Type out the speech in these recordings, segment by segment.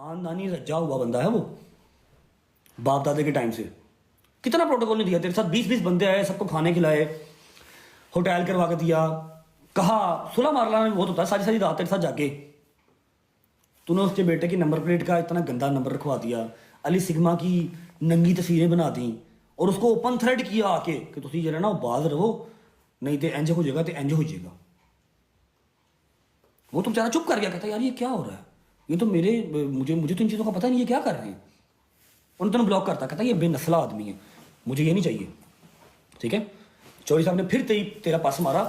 खानदानी रजा हुआ बंदा है वो, बाप दादे के टाइम से। कितना प्रोटोकॉल नहीं दिया तेरे साथ, 20-20 बंदे आए, सबको खाने खिलाए, होटल करवा के दिया, कहा सुलह मारला में बहुत होता है, सारी सारी रात तेरे साथ जाके तूने उसके बेटे की नंबर प्लेट का इतना गंदा नंबर रखवा दिया, अली सिग्मा की नंगी तस्वीरें बना दी और उसको ओपन थ्रेड किया आके कि तुम जरा ना बाज रहो, नहीं तो इंज हो जाएगा, तो इंज हो जाएगा। वो तो बेचारा चुप कर गया, कहता यार ये क्या हो रहा है, ये तो मुझे तो इन चीज़ों का पता नहीं, ये क्या कर रहे हैं। उन्होंने तो ब्लॉक करता, कहता ये बेनस्ला आदमी है, मुझे ये नहीं चाहिए। ठीक है, चौधरी साहब ने फिर तेरा पास मारा।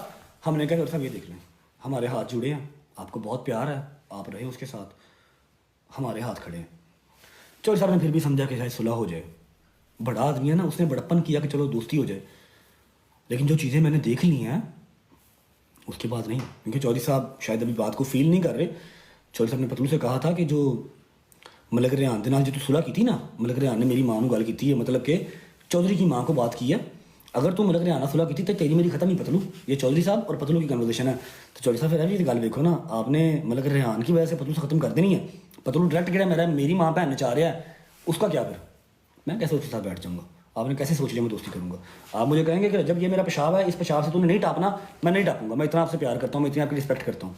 हमने कहा चौधरी साहब ये देख लें, हमारे हाथ जुड़े हैं, आपको बहुत प्यार है, आप रहे उसके साथ, हमारे हाथ खड़े हैं। चौधरी साहब ने फिर भी समझा कि शायद सुलह हो जाए, बड़ा आदमी है ना, उसने बड़प्पन किया कि चलो दोस्ती हो जाए। लेकिन जो चीज़ें मैंने देख ली हैं उसके बाद नहीं, क्योंकि चौधरी साहब शायद अभी बात को फील नहीं कर रहे। चौधरी साहब ने पतलू से कहा था कि जो मलक रेहान के नाल जो तू सुलह की थी ना, मलक रेहान ने मेरी माँ को गल की है, मतलब कि चौधरी की माँ को बात की है, अगर तू मलक रेहान सुलह की थी तो तेरी मेरी खत्म ही पतलू। ये चौधरी साहब और पतलू की कन्वर्सेशन है। तो चौधरी साहब फिर ये गल देखो ना, आपने मलक रेहान की वजह से पतलू से खत्म कर देनी है, पतलू डायरेक्ट कि मेरी माँ भैन नचा रहा है, उसका क्या फिर? मैं कैसे उसके साथ बैठ जाऊँगा? आपने कैसे सोच लिया मैं दोस्ती करूँगा? आप मुझे कहेंगे कि जब ये मेरा पेशाब है, इस पेशाब से तूने नहीं टापना, मैं नहीं टापूंगा, मैं इतना आपसे प्यार करता हूँ, मैं इतनी आपकी रिस्पेक्ट करता हूँ,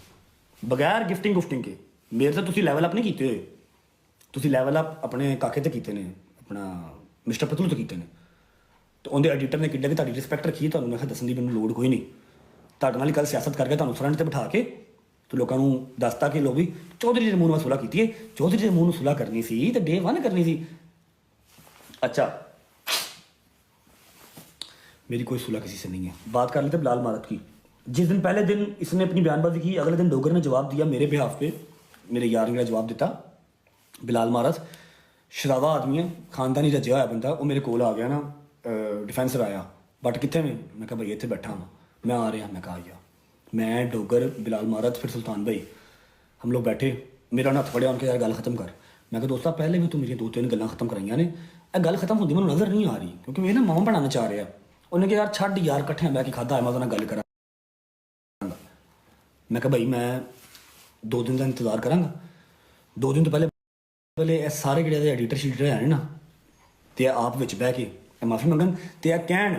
बगैर गिफ्टिंग गुफ्टिंग के। मेरे से तुम लैवल अप नहीं किए, तुम लैवल अप अपने काके तो किए ने, अपना मिस्टर पतलू तो किए ने। तो उनके एडिटर ने किड्डे की ताड़ी रिस्पेक्ट रखी, तो मैं दसन की मैंने लोड़ कोई नहीं। ਤੁਹਾਡੇ ਨਾਲ कल सियासत करके ਤੁਹਾਨੂੰ फ्रंट से बिठा के तो लोगों को दसता कि लो भी चौधरी के मूँह में सुलह की है, चौधरी के मूँह में सुलह करनी सी तो डे 1 करनी सी। अच्छा, मेरी कोई सुलह किसी से नहीं है। बात कर लेते बिलाल मारत की। जिस दिन पहले दिन इसने अपनी बयानबाजी की, अगले दिन डोगर ने जवाब दिया मेरे बिहाफ पे, मेरे यार ने जवाब दिता। बिलाल मारत शरावा आदमी है, खानदानी रजा होया बंदा, वो मेरे कोल आ गया ना, डिफेंसर आया, बट कितने में? मैं कहा भाई इतने बैठा हूँ, मैं आ रहा। मैं कहा आया, मैं डोगर बिलाल मारत फिर सुल्तान भाई, हम लोग बैठे, मेरा ना हथ फड़िया, उनके यार गल खत्म कर। मैं कहा दोस्ता पहले भी तू मेरी 2-3 गल्लां खत्म कराइया ने, गल खत्म होती मैं नज़र नहीं आ रही, क्योंकि मैं ना मामा बनाना चाह रहा। उन्हें कहा यार छड़ यार, कट्ठे बह के खादा है, मैं उन्होंने गल करा। मैं कहा भाई मैं 2 दिन का इंतजार करांगा। 2 दिन तो पहले ये सारे ਜਿਹੜੇ एडिटर शीटर है ना, तो आप विच बह के माफ़ी मंगन तो कहन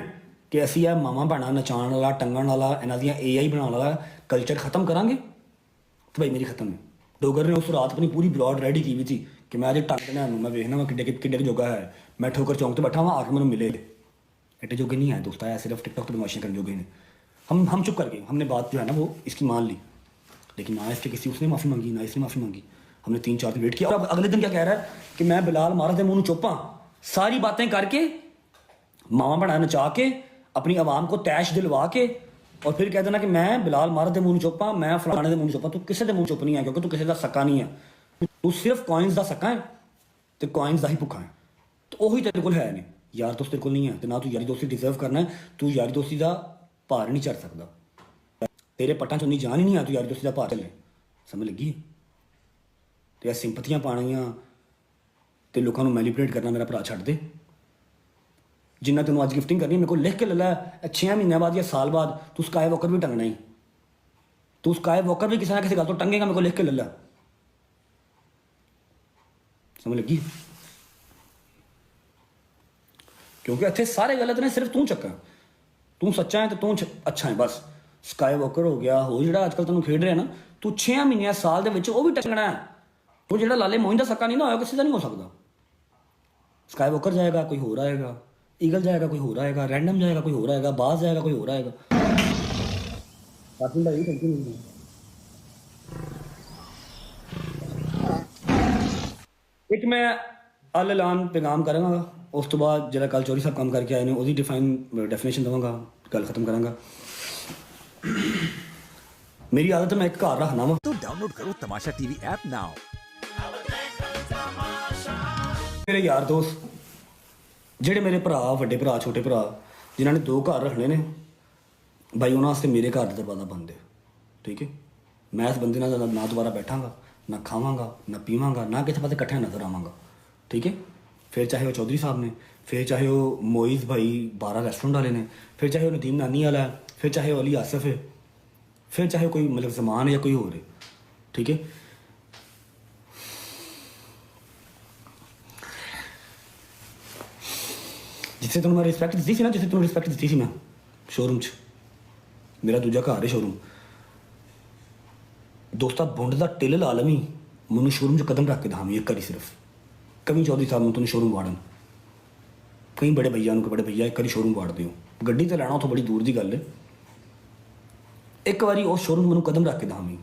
कि असी यह मामा भैन नचाण वाला, टंगण वाला, इन्हों दी AI बनाने वाला कल्चर खत्म करांगे। तो भाई मेरी खत्म है। डोगर ने उस रात अपनी पूरी ब्रॉड रेडी की हुई थी कि मैं अजे टंग देना, मैं वेखना वा किड्डे जोगा है, मैं ठोकर चौंक तो बैठा हुआ, आके मैंने मिले। एटे जोगे नहीं है दोस्त, आया सिर्फ टिकटॉक पर बदमाशियाँ करने जोगे ने। हम चुप कर गए, हमने बात जो है ना वो इसकी मान ली, लेकिन ना इसके किसी उसने माफ़ी मांगी, ना इसने माफ़ी मांगी। हमने 3-4 दिन वेट किया, और अब अगले दिन क्या कह रहा है कि मैं बिलाल मारत के मुँह चुप हाँ, सारी बातें करके मामा बना नचा के अपनी आवाम को तैश दिलवा के, और फिर कह देना कि मैं बिलाल मारत के मुँह चुप हाँ, मैं फलाने के मुँह चुप हाँ। तू किसी के मुँह चुप नहीं है, क्योंकि तू किसी का सक्का नहीं है, तू सिर्फ कॉइन्स का सक्का है, तो कॉइन्स का ही भुखा है। तो वही तेरे को है नहीं, यार दोस्त तेरे को नहीं है, तो ना तू यारी दोस्ती डिजर्व करना है, तू यारी दोस्ती का भार नहीं चढ़ सकता, तेरे पट्टा चो नहीं जान ही नहीं है, तू यारी दोस्ती का भार चले। समझ लगी? तो यह सिंपतियाँ पानियाँ तो लोगों को मैनिपुलेट करना मेरा भरा छड्ड दे। जिन्ना तेन अज गिफ्टिंग करनी, मेरे को लिख के ले ला, 6 महीनों बाद या साल बाद तू स्काई वॉकर भी टंगना ही, तू स्काई वॉकर भी किसी ना किसी गल तो टंगेगा, मेरे को लिख के ले ला। समझ लगी? क्योंकि इतने सारे गलत ने, सिर्फ तू चक्का, तू सच्चा है तो तू अच्छा है बस। स्काई वॉकर हो गया, हो जो अजकल तेन खेड रहा ना, तू 6 महीने साल के वो भी टंगना है। तू जो लाले मोइन का सक्का नहीं ना होया, किसी का नहीं हो सकता। स्काई वॉकर जाएगा, कोई हो आएगा, ईगल जाएगा, कोई हो आएगा, रैंडम जाएगा, कोई हो आएगा, बाज जाएगा, कोई हो आएगा। एक मैं अल ऐलान पैगाम करूँगा, उस तो बाद जरा कल चौधरी साहब काम करके आए ने उसकी डेफिनेशन देवांगा, गल खत्म करांगा। मेरी आदत है मैं एक घर रखना वा। तो डाउनलोड करो तमाशा टीवी ऐप नाउ। मेरे यार दोस्त ਜਿਹੜੇ मेरे भरा, ਵੱਡੇ भरा, छोटे भरा, जिन्होंने 2 घर रखने ने, भाई उन्होंने वास्ते मेरे घर का दरवाजा बंद है। ठीक है, मैं इस बंदे ना दोबारा बैठांगा, ना खावांगा, ना पीवांगा, ना किसी पास इकट्ठे नजर आवांगा। ठीक है, फिर चाहे वो चौधरी साहब ने, फिर चाहे वो मोइज़ भाई 12 रेस्टोरेंट वाले ने, फिर चाहे वो नदीम नानी वाला है, फिर चाहे वो अली आसफ है, फिर चाहे कोई मतलब जमान है या कोई और है। ठीक है, ਜਿੱਥੇ ਤੈਨੂੰ ਮੈਂ ਰਿਸਪੈਕਟ ਦਿੱਤੀ ਸੀ ਨਾ, ਜਿੱਥੇ ਤੈਨੂੰ ਰਿਸਪੈਕਟ ਦਿੱਤੀ ਸੀ ਮੈਂ ਸ਼ੋਰੂਮ 'ਚ, ਮੇਰਾ ਦੂਜਾ ਘਰ ਹੈ ਸ਼ੋਰੂਮ। ਦੋਸਤਾ ਬੁੰਡ ਦਾ ਟਿੱਲ ਲਾ ਲਵੀਂ, ਮੈਨੂੰ ਸ਼ੋਰੂਮ 'ਚ ਕਦਮ ਰੱਖ ਕੇ ਦਿਖਾਵੀਂ ਇੱਕ ਵਾਰੀ ਸਿਰਫ। ਕਵੀ ਚੌਧਰੀ ਸਾਹਿਬ ਨੂੰ ਤੈਨੂੰ ਸ਼ੋਰੂਮ ਵਾੜਨ, ਕਈ ਬੜੇ ਭਈਆ ਨੂੰ ਕਿ ਬੜੇ ਭਈਆ ਇੱਕ ਵਾਰੀ ਸ਼ੋਰੂਮ ਵਾੜ ਦਿਓ। ਗੱਡੀ ਤੇ ਲੈਣਾ ਉੱਥੋਂ ਬੜੀ ਦੂਰ ਦੀ ਗੱਲ ਹੈ। ਇੱਕ ਵਾਰੀ ਉਸ ਸ਼ੋਰੂਮ ਮੈਨੂੰ ਕਦਮ ਰੱਖ ਕੇ ਦਿਖਾਵੀਂ,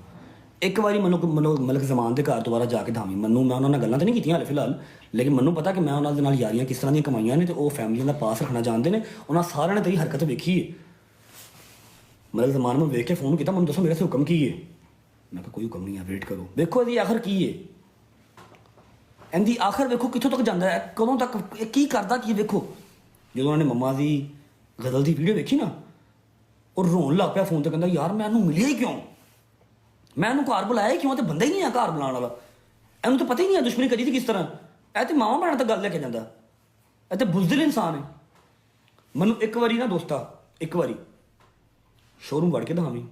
ਇੱਕ ਵਾਰੀ ਮੈਨੂੰ ਮਲਕ ਜ਼ਮਾਨ ਦੇ ਘਰ ਦੁਬਾਰਾ ਜਾ ਕੇ ਦਿਖਾਵੀਂ। ਮੈਨੂੰ, ਮੈਂ ਉਹਨਾਂ ਨਾਲ ਗੱਲਾਂ ਤਾਂ ਨਹੀਂ ਕੀਤੀਆਂ ਹਾਲੇ ਫਿਲਹਾਲ, ਲੇਕਿਨ ਮੈਨੂੰ ਪਤਾ ਕਿ ਮੈਂ ਉਹਨਾਂ ਦੇ ਨਾਲ ਯਾਰੀਆਂ ਕਿਸ ਤਰ੍ਹਾਂ ਦੀਆਂ ਕਮਾਈਆਂ ਨੇ, ਤੇ ਉਹ ਫੈਮਲੀਆਂ ਦਾ ਪਾਸ ਰੱਖਣਾ ਜਾਣਦੇ ਨੇ। ਉਹਨਾਂ ਸਾਰਿਆਂ ਨੇ ਤੇਰੀ ਹਰਕਤ ਵੇਖੀ ਹੈ। ਮਲਕ ਜ਼ਮਾਨ ਨੂੰ ਵੇਖ ਕੇ ਫੋਨ ਕੀਤਾ, ਮੈਨੂੰ ਦੱਸੋ ਮੇਰੇ ਸੇ ਹੁਕਮ ਕੀ ਹੈ? ਮੈਂ ਕਿਹਾ ਕੋਈ ਹੁਕਮ ਨਹੀਂ ਹੈ, ਵੇਟ ਕਰੋ, ਵੇਖੋ ਇਹਦੀ ਆਖਰ ਕੀ ਹੈ। ਇਹਦੀ ਆਖਰ ਵੇਖੋ ਕਿੱਥੋਂ ਤੱਕ ਜਾਂਦਾ ਹੈ, ਕਦੋਂ ਤੱਕ, ਇਹ ਕੀ ਕਰਦਾ ਕੀ। ਵੇਖੋ ਜਦੋਂ ਉਹਨਾਂ ਨੇ ਮੰਮਾ ਦੀ ਗਜ਼ਲ ਦੀ ਵੀਡੀਓ ਵੇਖੀ ਨਾ, ਉਹ ਰੋਣ ਲੱਗ ਪਿਆ ਫੋਨ ਤੇ, ਕਹਿੰਦਾ ਯਾਰ ਮੈਂ ਇਹਨੂੰ ਮਿਲਿਆ ਹੀ ਕਿਉਂ, ਮੈਂ ਇਹਨੂੰ ਘਰ ਬੁਲਾਇਆ ਹੀ ਕਿਉਂ, ਤੇ ਬੰਦਾ ਹੀ ਨਹੀਂ ਆ ਘਰ ਬੁਲਾਉਣ ਵਾਲਾ। ਇਹਨੂੰ ਤਾਂ ਪਤਾ ਹੀ ਨਹੀਂ ਹੈ ਦੁਸ਼ਮਣੀ ਕਰੀ ਦੀ ਕਿਸ ਤਰ੍ਹਾਂ। ਇਹ ਤੇ ਮਾਵਾਂ ਭੈਣਾਂ ਤੱਕ ਗੱਲ ਲੈ ਕੇ ਜਾਂਦਾ, ਇਹ ਤੇ ਬੁਜ਼ਦਿਲ ਇਨਸਾਨ ਹੈ। ਮੈਨੂੰ ਇੱਕ ਵਾਰੀ ਨਾ ਦੋਸਤਾ, ਇੱਕ ਵਾਰੀ ਸ਼ੋਰੂਮ ਵੜ ਕੇ ਦਿਖਾਵੀਂ,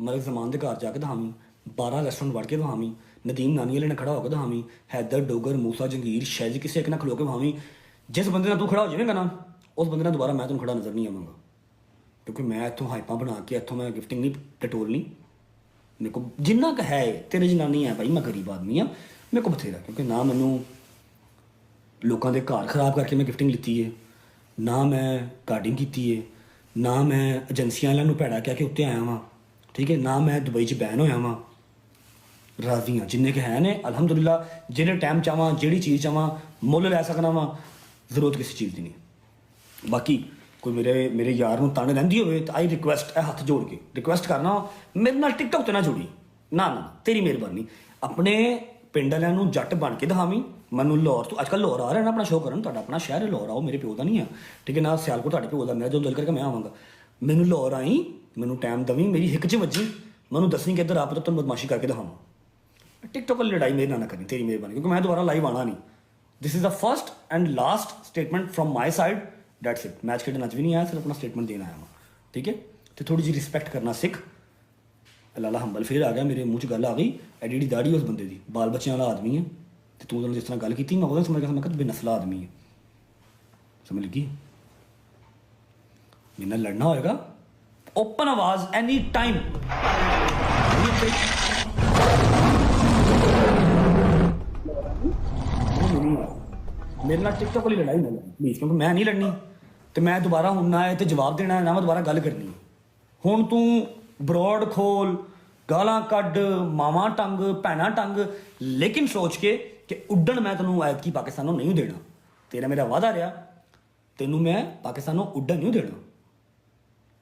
ਮਲਕ ਜ਼ਮਾਨ ਦੇ ਘਰ ਜਾ ਕੇ ਦਿਖਾਵੀਂ, 12 ਰੈਸਟੋਰੈਂਟ ਵੜ ਕੇ ਦਿਖਾਵੀਂ, ਨਦੀਮ ਨਾਨੀ ਵਾਲੇ ਨਾਲ ਖੜਾ ਹੋ ਕੇ ਦਿਖਾਵੀਂ, ਹੈਦਰ ਡੋਗਰ ਮੂਸਾ ਜੰਗੀਰ ਸ਼ੈਜ ਕਿਸੇ ਇੱਕ ਨਾਲ ਖਲੋ ਕੇ ਦਿਖਾਵੀਂ। ਜਿਸ ਬੰਦੇ ਨਾਲ ਤੂੰ ਖੜਾ ਹੋ ਜਾਵੇਂਗਾ ਨਾ, ਉਸ ਬੰਦੇ ਨਾਲ ਦੁਬਾਰਾ ਮੈਂ ਤੈਨੂੰ ਖੜਾ ਨਜ਼ਰ ਨਹੀਂ ਆਵਾਂਗਾ, ਕਿਉਂਕਿ ਮੈਂ ਇੱਥੋਂ ਹਾਈਪਾਂ ਬਣਾ ਕੇ ਇੱਥੋਂ ਮੈਂ ਗਿਫਟਿੰਗ ਨਹੀਂ ਟਟੋਲਣੀ। ਮੇਰੇ ਕੋਲ ਜਿੰਨਾ ਕੁ ਹੈ, ਤੇਰੇ ਜਿੰਨਾ ਨਹੀਂ ਹੈ ਭਾਈ, ਮੈਂ ਗਰੀਬ ਆਦਮੀ ਹਾਂ, ਮੇਰੇ ਕੋਲ ਬਥੇਰਾ। ਕਿਉਂਕਿ ਨਾ ਮੈਨੂੰ ਲੋਕਾਂ ਦੇ ਘਰ ਖਰਾਬ ਕਰਕੇ ਮੈਂ ਗਿਫਟਿੰਗ ਲਿੱਤੀ ਹੈ, ਨਾ ਮੈਂ ਕਾਰਡਿੰਗ ਕੀਤੀ ਹੈ, ਨਾ ਮੈਂ ਏਜੰਸੀਆਂ ਵਾਲਿਆਂ ਨੂੰ ਭੈੜਾ ਕਹਿ ਕੇ ਉੱਤੇ ਆਇਆ ਵਾਂ, ਠੀਕ ਹੈ, ਨਾ ਮੈਂ ਦੁਬਈ 'ਚ ਬੈਨ ਹੋਇਆ ਵਾਂ। ਰਾਜ਼ੀ ਹਾਂ ਜਿੰਨੇ ਕੁ ਹੈ ਨੇ ਅਲਹਮਦੁਲਿਲਾ, ਜਿਹੜੇ ਟਾਈਮ ਚਾਹਵਾਂ ਜਿਹੜੀ ਚੀਜ਼ ਚਾਹਵਾਂ ਮੁੱਲ ਲੈ ਸਕਣਾ ਵਾਂ, ਜ਼ਰੂਰਤ ਕਿਸੇ ਚੀਜ਼ ਦੀ ਨਹੀਂ। ਬਾਕੀ ਕੋਈ ਮੇਰੇ ਯਾਰ ਨੂੰ ਤੰਗ ਰਹਿੰਦੀ ਹੋਵੇ ਤਾਂ ਆਈ ਰਿਕੁਐਸਟ, ਇਹ ਹੱਥ ਜੋੜ ਕੇ ਰਿਕੁਐਸਟ ਕਰਨਾ, ਮੇਰੇ ਨਾਲ ਟਿਕਟੋਕ ਤੇ ਨਾ ਜੁੜੀ, ਨਾ ਤੇਰੀ ਮਿਹਰਬਾਨੀ। ਆਪਣੇ ਪਿੰਡ ਵਾਲਿਆਂ ਨੂੰ ਜੱਟ ਬਣ ਕੇ ਦਿਖਾਵੀਂ। ਮੈਨੂੰ ਲਾਹੌਰ ਤੋਂ, ਅੱਜ ਕੱਲ੍ਹ ਲਾਹੌਰ ਆ ਰਿਹਾ ਨਾ ਆਪਣਾ ਸ਼ੋਅ ਕਰਨ, ਤੁਹਾਡਾ ਆਪਣਾ ਸ਼ਹਿਰ ਹੈ ਲਾਹੌਰ, ਆਓ, ਮੇਰੇ ਪਿਓ ਦਾ ਨਹੀਂ ਆ, ਠੀਕ ਹੈ ਨਾ, ਸਿਆਲਕੋਟ ਤੁਹਾਡੇ ਪਿਓ ਦਾ, ਮੇਰਾ ਜਦੋਂ ਦਿਲ ਕਰਕੇ ਮੈਂ ਆਵਾਂਗਾ। ਮੈਨੂੰ ਲਾਹੌਰ ਆਈ, ਮੈਨੂੰ ਟਾਈਮ ਦਵੀਂ, ਮੇਰੀ ਹਿੱਕ 'ਚ ਵੱਜੀ, ਮੈਨੂੰ ਦੱਸੀ ਕਿ ਇੱਧਰ ਆਪ ਤਾਂ ਤੈਨੂੰ ਬਦਮਾਸ਼ੀ ਕਰਕੇ ਦਿਖਾਵਾਂ। ਟਿਕਟੋਕ ਵਾਲੀ ਲੜਾਈ ਮੇਰੇ ਨਾਲ ਨਾ ਕਰੀ, ਤੇਰੀ ਮਿਹਰਬਾਨੀ, ਕਿਉਂਕਿ ਮੈਂ ਦੁਬਾਰਾ ਲਾਈਵ ਆਉਣਾ ਨਹੀਂ। This is the first and last statement from my side, that's it. Match ਖੇਡਣ ਅੱਜ ਵੀ ਨਹੀਂ ਆਇਆ, ਸਿਰਫ ਆਪਣਾ ਸਟੇਟਮੈਂਟ ਦੇਣ ਆਇਆ ਹਾਂ, ਠੀਕ ਹੈ। ਤੇ ਥੋੜੀ ਜਿਹੀ ਰਿਸਪੈਕਟ ਕਰਨਾ ਸਿੱਖ। ਲਾਲਾ ਹੰਬਲ ਫਿਰ ਆ ਗਿਆ, ਮੇਰੇ ਮੂੰਹ 'ਚ ਗੱਲ ਆ ਗਈ। ਐਡੀ ਐਡੀ ਦਾੜੀ ਉਸ ਬੰਦੇ ਦੀ, ਬਾਲ ਬੱਚਿਆਂ ਵਾਲਾ ਆਦਮੀ ਹੈ, ਤੇ ਤੂੰ ਉਹਨੂੰ ਜਿਸ ਤਰ੍ਹਾਂ ਗੱਲ ਕੀਤੀ, ਮੈਂ ਉਹਦਾ ਸਮਝ ਗਿਆ, ਮੈਂ ਕਿਹਾ ਬੇਨਸਲਾ ਆਦਮੀ ਹੈ। ਸਮਝ ਲੱਗੀ? ਮੇਰੇ ਨਾਲ ਲੜਨਾ ਹੋਏਗਾ, ਓਪਨ ਆਵਾਜ਼, ਐਨੀ ਟਾਈਮ। ਮੇਰੇ ਨਾਲ ਟਿਕਟੋਕ ਵਾਲੀ ਲੜਾਈ ਨਾ ਲੜੀ ਪਲੀਜ਼, ਕਿਉਂਕਿ ਮੈਂ ਨਹੀਂ ਲੜਨੀ, ਤੇ ਮੈਂ ਦੁਬਾਰਾ ਹੁਣ ਨਾ ਤੇ ਜਵਾਬ ਦੇਣਾ, ਨਾ ਮੈਂ ਦੁਬਾਰਾ ਗੱਲ ਕਰਨੀ। ਹੁਣ ਤੂੰ ਬਰੋਡ ਖੋਲ, ਗਾਲਾਂ ਕੱਢ, ਮਾਵਾਂ ਟੰਗ, ਭੈਣਾਂ ਟੰਗ, ਲੇਕਿਨ ਸੋਚ ਕੇ ਕਿ ਉੱਡਣ ਮੈਂ ਤੈਨੂੰ ਐਤਕੀ ਪਾਕਿਸਤਾਨੋਂ ਨਹੀਂ ਦੇਣਾ। ਤੇਰਾ ਮੇਰਾ ਵਾਅਦਾ ਰਿਹਾ, ਤੈਨੂੰ ਮੈਂ ਪਾਕਿਸਤਾਨੋਂ ਉੱਡਣ ਨਹੀਂ ਦੇਣਾ।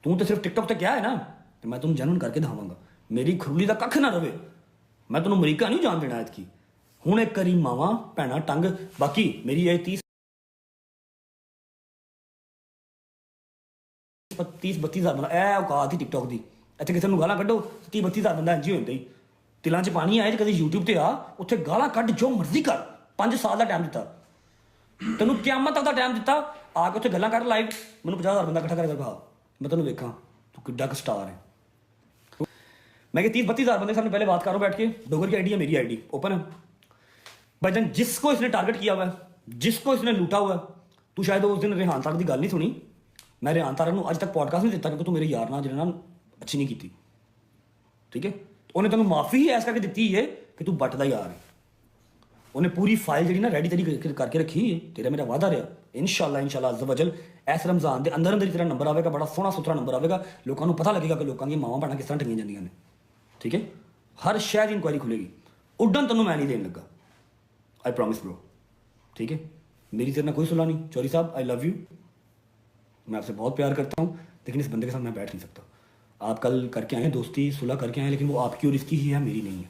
ਤੂੰ ਤਾਂ ਸਿਰਫ ਟਿਕਟੋਕ ਤੇ ਕਿਹਾ ਹੈ ਨਾ, ਤੇ ਮੈਂ ਤੈਨੂੰ ਜੈਨੂਨ ਕਰਕੇ ਦਿਖਾਵਾਂਗਾ। ਮੇਰੀ ਖੁਰਲੀ ਦਾ ਕੱਖ ਨਾ ਰਵੇ, ਮੈਂ ਤੈਨੂੰ ਅਮਰੀਕਾ ਨਹੀਂ ਜਾਣ ਦੇਣਾ ਐਤਕੀ। ਹੁਣ ਇੱਕ ਕਰੀ ਮਾਵਾਂ ਭੈਣਾਂ ਟੰਗ। ਬਾਕੀ ਮੇਰੀ ਇਹ 30-32 ਹਜ਼ਾਰ ਬੰਦਾ, ਇਹ ਔਕਾਤ ਹੀ ਟਿਕਟੋਕ ਦੀ। ਇੱਥੇ ਕਿਸੇ ਨੂੰ ਗਾਲਾਂ ਕੱਢੋ, 30-32 ਹਜ਼ਾਰ ਬੰਦਾ ਇੰਝ ਹੀ ਹੁੰਦਾ ਹੀ। ਤਿਲਾਂ 'ਚ ਪਾਣੀ ਆਏ, ਕਦੇ YouTube ਤੇ ਆ, ਉੱਥੇ ਗਾਲਾਂ ਕੱਢ, ਜੋ ਮਰਜ਼ੀ ਕਰ। 5 ਸਾਲ ਦਾ ਟਾਈਮ ਦਿੱਤਾ ਤੈਨੂੰ, ਕਿਆਮਤ ਤੱਕ ਦਾ ਟਾਈਮ ਦਿੱਤਾ, ਆ ਕੇ ਉੱਥੇ ਗੱਲਾਂ ਕਰ ਲਾਈਵ। ਮੈਨੂੰ 50 ਹਜ਼ਾਰ ਬੰਦਾ ਇਕੱਠਾ ਕਰਕੇ ਦਿਖਾ, ਮੈਂ ਤੈਨੂੰ ਵੇਖਾਂ ਤੂੰ ਕਿੱਡਾ ਕੁ ਸਟਾਰ ਹੈ। मैं कि 30-32 हज़ार बंदे सामने पहले बात करो बैठ के। डोगर की आईडी है, मेरी आईडी ओपन है भाईजान। जिसको इसने टारगेट किया हुआ है, जिसको इसने लूटा हुआ है, तू शायद उस दिन रेहान तारक की गल नहीं सुनी। मैं रेहान तारक को अज तक पॉडकास्ट नहीं दिता, क्योंकि तू मेरे यार नाल जिहड़े नाल अच्छी नहीं की, ठीक है। उन्हें तेन माफ़ी ही ऐस करके दी है कि तू बट दा यार है। उन्हें पूरी फाइल जी ना रेडी तेरी करके रखी है। तेरा मेरा वादा रहा, इंशाल्लाह अज़्ज़ व जल इस रमज़ान के अंदर अंदर तेरा नंबर आएगा, बड़ा सोहना सुथरा नंबर आएगा। लोगों को पता लगेगा कि लोगों दी मावां भैणां किस तरह ठगियां जांदियां ने, ठीक है। हर शहर की इंक्वायरी खुलेगी। उड्डन तेनों मैं नहीं देने लगा, आई प्रॉमिस ब्रो, ठीक है। मेरी तेरे नाल कोई सुलह नहीं। चौधरी साहब आई लव यू, मैं आपसे बहुत प्यार करता हूँ, लेकिन इस बंदे के साथ मैं बैठ नहीं सकता। आप कल करके आए दोस्ती, सुलह करके आए, लेकिन वो आपकी और इसकी ही है, मेरी नहीं है,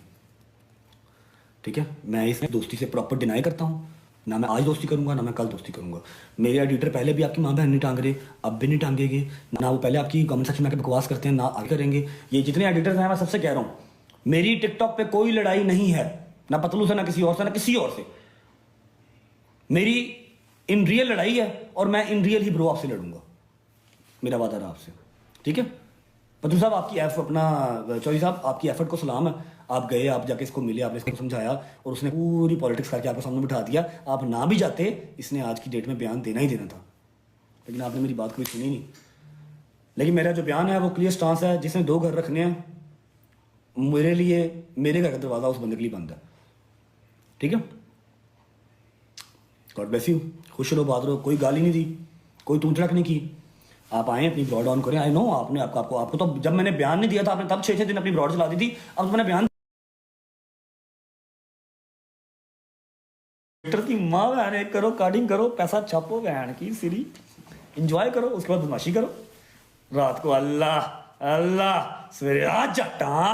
ठीक है। मैं इसमें दोस्ती से प्रॉपर डिनाई करता हूँ। ना मैं आज दोस्ती करूँगा, ना मैं कल दोस्ती करूँगा। मेरे एडिटर पहले भी आपकी माँ बहन नहीं टांग रहे, अब भी नहीं टांगेंगे। ना वो पहले आपकी कमेंट सेक्शन में आके बकवास करते हैं, ना आगे करेंगे। ये जितने एडिटर्स हैं, मैं सबसे कह रहा हूँ, मेरी टिकटॉक पे कोई लड़ाई नहीं है, ना पतलू से, ना किसी और से, ना किसी और से। मेरी इन रियल लड़ाई है, और मैं इन रियल ही ब्रो आपसे लड़ूंगा, मेरा वादा रहा आपसे, ठीक है। पतलू साहब आपकी अपना चौधरी साहब आपकी एफर्ट को सलाम है। आप गए, आप जाके इसको मिले, आपने इसको समझाया, और उसने पूरी पॉलिटिक्स करके आपको सामने बिठा दिया। आप ना भी जाते, इसने आज की डेट में बयान देना ही देना था। लेकिन आपने मेरी बात कभी सुनी नहीं। लेकिन मेरा जो बयान है वो क्लियर स्टांस है, जिसने 2 घर रखने हैं, मेरे लिए मेरे घर का दरवाज़ा उस बंदे के लिए बंद है, ठीक है। गॉड ब्लेस यू, खुश रहो, बात रहो, कोई गाली नहीं दी, कोई तू तड़क नहीं की। आप आए अपनी ब्रॉड ऑन करें। आई नो आपने आपको तो जब मैंने बयान नहीं दिया था आपने तब 6-6 दिन अपनी ब्रॉड चला दी थी। अब तो मैंने बयान की माँ बहन करो, कार्डिंग करो, पैसा छापो बहन की सिरी, इंजॉय करो, उसके बाद बदमाशी करो रात को। अल्लाह अल्लाह सवेरे आ जट्टा,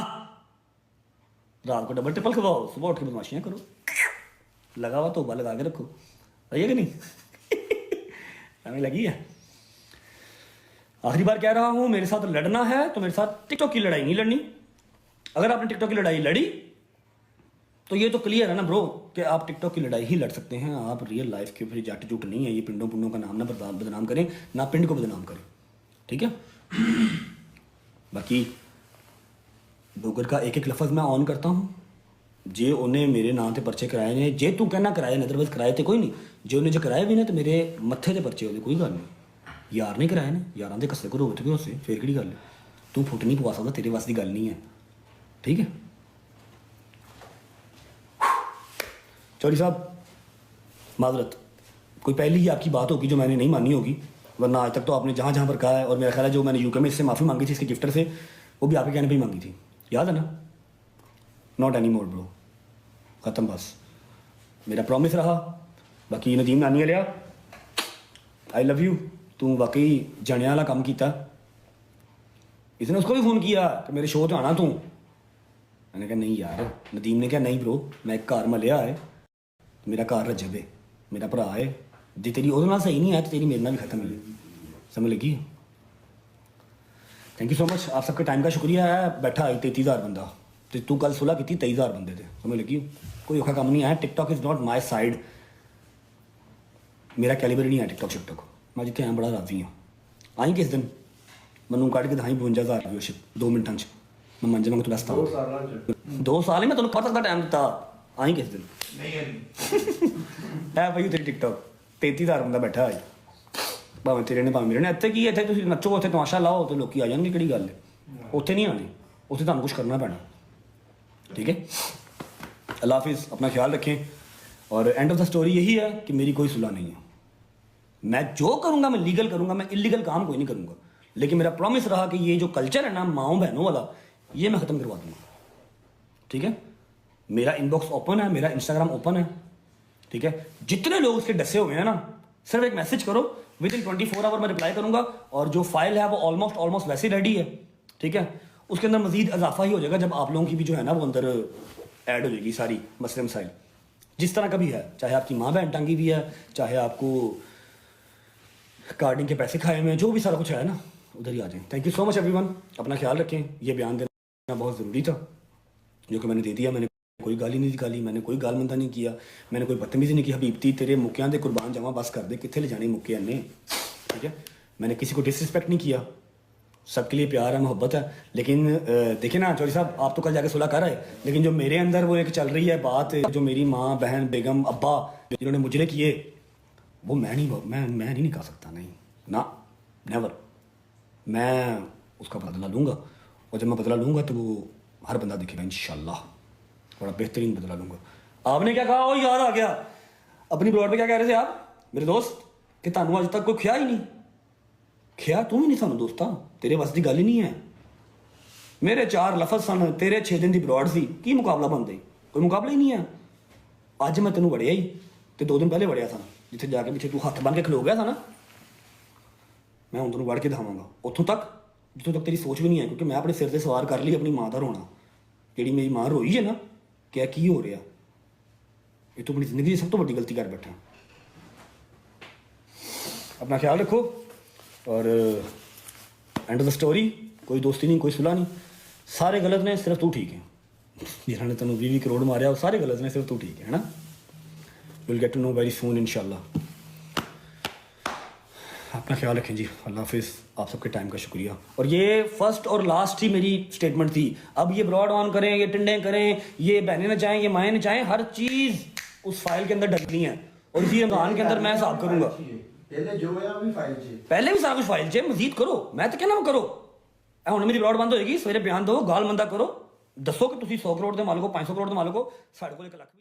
रात को डबल ट्रिपल खवाओ, सुबह उठ के बदमाशियाँ करो, लगा हुआ तोबा लगा के रखो, सही है कि नहीं? हमें लगी है। आखिरी बार कह रहा हूं, मेरे साथ लड़ना है तो मेरे साथ टिकटॉक की लड़ाई नहीं लड़नी। अगर आपने टिकटॉक की लड़ाई लड़ी तो ये तो क्लियर है ना ब्रो कि आप टिकटॉक की लड़ाई ही लड़ सकते हैं, आप रियल लाइफ के ऊपर जाट जुट नहीं है। ये पिंडों पुंडों का नाम ना बदनाम करें, ना पिंड को बदनाम करें, ठीक है। बाकी डोगर का एक एक लफज मैं ऑन करता हूँ। जे उन्हें मेरे नाम से परचे कराए ने, जे तू कहना कराए ने, अदरवाइज कराए थे कोई नहीं। जे उन्हें जो कराए भी ने तो मेरे मत्थे से परचे होते, कोई गल नहीं। यार नहीं कराए ने, यारां दे कस्से को रोक के उसे फिर केड़ी गल है। तू फुट नहीं पवा सकता, तेरे वास्ते गल नहीं है, ठीक है। चौधरी साहब माजरत, कोई पहली ही आपकी बात होगी जो मैंने नहीं मानी होगी, वरना आज तक तो आपने जहाँ जहाँ पर कहा है, और मेरा ख्याल है जो मैंने यूके में इससे माफ़ी मांगी थी इसके गिफ्टर से, वो भी आपके कहने पर ही मांगी थी, याद है ना? नॉट एनी मोर ब्रो, ख़त्म बस, मेरा प्रॉमिस रहा। बाकी नदीम नानी लिया, आई लव यू, तू वाकई जने वाला काम किया। इसने उसको भी फ़ोन किया कि मेरे शो तो आना तू, मैंने कहा नहीं यार। नदीम ने कहा नहीं ब्रो, मैं एक घर मलिया है, मेरा घर रजब है, मेरा भरा है, जे तेरी उहदे नाल सही नहीं है तो तेरी मेरे नाल भी खत्म है, समझ लगी? थैंक यू सो मच, आप सबके टाइम का शुक्रिया है। बैठा है 33,000 बंदा, तो तू कल सुलह की 23,000 बंदे थे, समझ लगी? कोई औखा काम नहीं है। TikTok is not my side, मेरा कैलिबर नहीं है टिकटॉक शिकटॉक। मैं जितने आया बड़ा राजी हाँ। आई किस दिन मैं कट के दिखाई 52,000 व्यूअरशिप 2 मिनटां च, मैं मंजे मैं तू दसता 2 साल ही मैं तेन कद तक टाइम दिता। आई किस दिन है भाई तेरी टिकटॉक 33,000 बंदा बैठा है, भावें तेरे ने भावें मेरे ने। इतने की इतने तुम नच्चो, उत्थे तमाशा लाओ तो लोग आ जाएंगे, कि गल है? उत्थे नहीं आने, उत्थे तुहानू कुछ करना पैना, ठीक है। अल्लाह हाफिज़, अपना ख्याल रखें। और एंड ऑफ द स्टोरी यही है कि मेरी कोई सुलह नहीं है। मैं जो करूँगा मैं लीगल करूँगा, मैं इलीगल काम कोई नहीं करूँगा। लेकिन मेरा प्रॉमिस रहा कि ये जो कल्चर है ना माओ बहनों वाला, ये मैं ख़त्म करवा दूँगा, ठीक है। मेरा इनबॉक्स ओपन है, मेरा इंस्टाग्राम ओपन है, ठीक है। जितने लोग उसके डसे हुए हैं ना, सिर्फ एक मैसेज करो, विद इन 24 आवर मैं रिप्लाई करूँगा। और जो फाइल है वो ऑलमोस्ट वैसे रेडी है, ठीक है। उसके अंदर मजीद इजाफा ही हो जाएगा जब आप लोगों की भी जो है ना वो अंदर ऐड हो जाएगी सारी मसले मसाइल, जिस तरह का भी है। चाहे आपकी माँ बहन टांगी भी है, चाहे आपको कार्डिंग के पैसे खाए हुए हैं, जो भी सारा कुछ है ना उधर ही आ जाए। Thank you so much everyone, अपना ख्याल रखें। ये बयान देना बहुत ज़रूरी था जो कि मैंने दे दिया। मैंने कोई गाली नहीं निकाली, मैंने कोई गाल मंदा नहीं किया, मैंने कोई बदतमीजी नहीं की। हबीबती तेरे मुक्कियां दे कुर्बान जावा, बस कर दे, कितने ले जाने मुक्के अन्ने, ठीक है। मैंने किसी को डिसरिस्पेक्ट नहीं किया, सबके लिए प्यार है, मोहब्बत है। लेकिन देखिए ना चौधरी साहब, आप तो कल जाके सुलह कर आए, लेकिन जो मेरे अंदर वो एक चल रही है बात, जो मेरी माँ बहन बेगम अब्बा जिन्होंने मुजरे किए, वो मैं नहीं निकाल सकता, नहीं ना, नेवर। मैं उसका बदला लूँगा, और जब मैं बदला लूँगा तो वो हर बंदा देखेगा इंशाल्लाह, बड़ा बेहतरीन बदला लूँगा। आपने क्या कहा? वो याद आ गया, अपनी ब्लॉग पे क्या कह रहे थे आप मेरे दोस्त, कि तानू अज तक कोई ख्या ही नहीं। ख्या तू भी नहीं सानू दोस्ता, तेरे बस की गल ही नहीं है। मेरे 4 लफज सन, तेरे 6 दिन की ब्रॉड सी, की मुकाबला बनता? कोई मुकाबला ही नहीं है। अज मैं तेन वड़िया ही, तो 2 दिन पहले वड़िया था, जिथे जाके पीछे तू हथ बन के खलो गया था ना, मैं हूँ तेन वड़ के दिखावांगा उतों तक जितों तक तेरी सोच भी नहीं है। क्योंकि मैं अपने सिर से सवार कर ली अपनी माँ का रोना, जी मेरी माँ रोई है ना, क्या की हो रहा, ये तो अपनी जिंदगी की सब तो बड़ी गलती कर बैठा। अपना ख्याल रखो, और एंड ऑफ द स्टोरी, कोई दोस्ती नहीं, कोई सुलह नहीं, सारे गलत ने, सिर्फ तू ठीक है। जिन्होंने तेन 20 करोड़ मारे वो सारे गलत ने, सिर्फ तू ठीक है ना। Will get to know very soon इंशाल्लाह। अपना ख्याल रखें जी, अल्लाह हाफिज़, आप सबके टाइम का शुक्रिया। और ये फर्स्ट और लास्ट ही मेरी स्टेटमेंट थी। अब ये ब्रॉड ऑन करें, ये टिंडे करें, ये बहनें न चाहें, ये माएँ न चाहें, हर चीज़ उस फाइल के अंदर डलनी है, और इसी रमज़ान के अंदर मैं हिसाब करूँगा। ਪਹਿਲੇ ਜੋ ਹੈ ਉਹ ਵੀ ਫਾਈਲ 'ਚ ਪਹਿਲੇ ਵੀ ਸਾਰਾ ਕੁਝ ਫਾਈਲ 'ਚ ਹੈ, ਮਜ਼ੀਦ ਕਰੋ। ਮੈਂ ਤਾਂ ਕਹਿੰਦਾ ਕਰੋ। ਇਹ ਹੁਣ ਮੇਰੀ ਬਲੌਡ ਬੰਦ ਹੋਏਗੀ, ਸਵੇਰੇ ਬਿਆਨ ਦਿਓ, ਗਾਲ ਮੰਦਾ ਕਰੋ, ਦੱਸੋ ਕਿ ਤੁਸੀਂ 100 ਕਰੋੜ ਦੇ ਮਾਲਕ ਹੋ, 500 ਕਰੋੜ ਦੇ ਮਾਲਕ ਹੋ, ਸਾਡੇ ਕੋਲ 1 ਲੱਖ